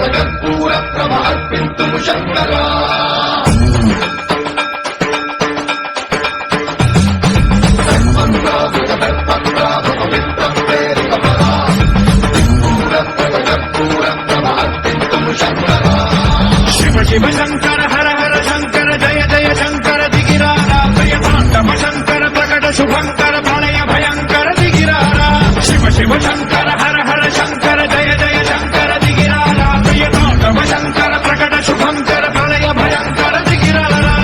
कर्पूर प्रभार्पिन्तुं शङ्करा शिव शिव शंकर हर हर शंकर जय जय शंकर दिगिरारा प्रियतांडव शंकर प्रकट शुभंकर प्रलय भयंकर दिगिरारा शिव शिव शंकर हर हर शंकर जय जय शंकर दिगिरारा प्रियतांडव शंकर प्रकट शुभंकर प्रलय भयंकर दिगिरारा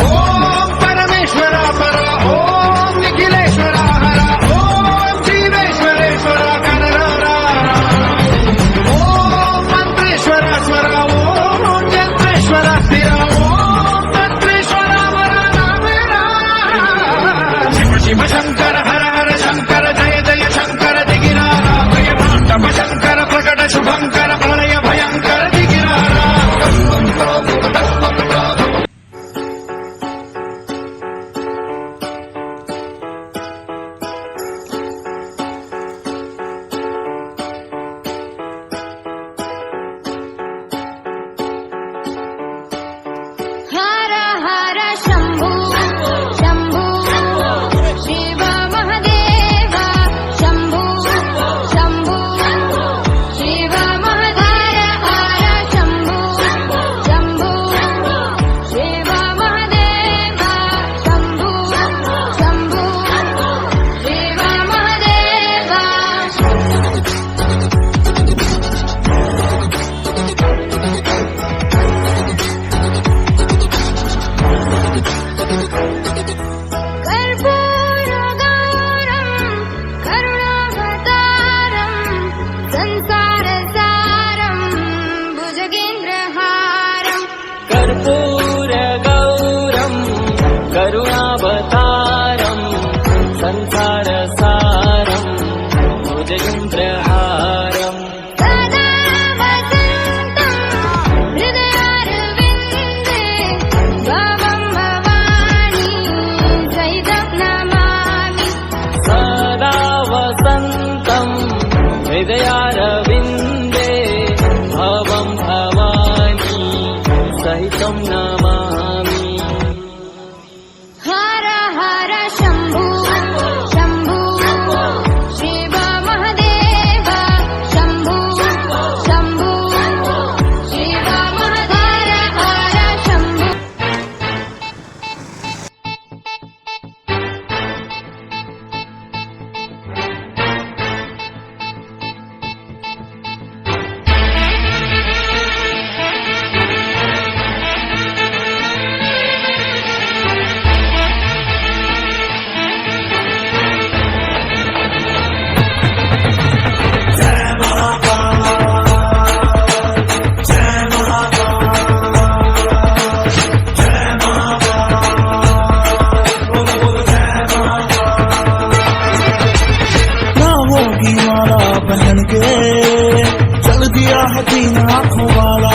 ओम परमेश्वरा पर ओम निखिलेश्वरा हर ओम जीवेश्वरेश्वर कनरारा ओम मंत्रेश्वर स्वर ओम यंत्रेश्वर स्थिर ओम तंत्रेश्वर वरदामेरा शिव शिव शंकर हर हर शंकर जय जय शंकर दिगिरारा प्रियतांडव शंकर प्रकट शुभंकर प्रलय भयंकर दिगिरारा हर हर शंभु शंभु शिव महादेव शंभु शंभु शिव महादेव हर शंभु शंभु शिव महादेव शंभु शंभु शिव महादेव कर्पूरगौरं करुणावतारं संसारसारं भुजगेन्द्रहारं कर्पूरगौरं करुणावतारं संसारसारं भुजगेन्द्रहारम् सदा वसन्तं हृदयारविन्दे भवं भवानी सहितं नमामि सदा वसन्तं हृदयारविन्दे भवं भवानी सहितं नमामि हर हर शंभु शंभु शिव महादेव शंभु शंभु शिव महादेव हर शंभु ना होगी वाला बहन के चल दिया है तीन आंखों वाला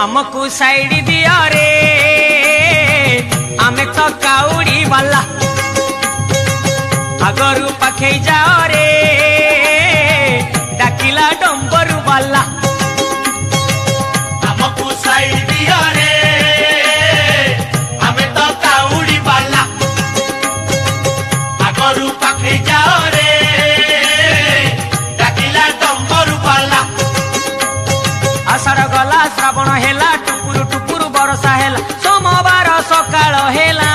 ଆମକୁ ସାଇଡ୍ ଦିଅ ରେ ଆମେ ତ କାଉଡି ବାଲା ଆଗରୁ ପାଖେଇ ଯାଅ ରେ ଡାକିଲା ଡମ୍ବରୁ ବାଲା ଆମକୁ ସାଇଡ୍ ଦିଅ ରେ ଆମେ ତ କାଉଡି ବାଲା ଆଗରୁ ପାଖେଇ ଯାଅ ରେ ଡାକିଲା ଡମ୍ବରୁ ବାଲା ଆଷାଢ଼ ଗଲା ଶ୍ରାବଣ ହେଲା ଟୁପୁରୁ ଟୁପୁରୁ ବର୍ଷା ହେଲା ସୋମବାର ସକାଳ ହେଲା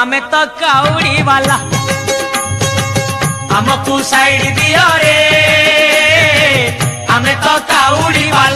ଆମେ ତ କାଉଡି ବାଲା ଆମକୁ ସାଇଡ୍ ଦିଅ ରେ ଆମେ ତ କାଉଡି ବାଲା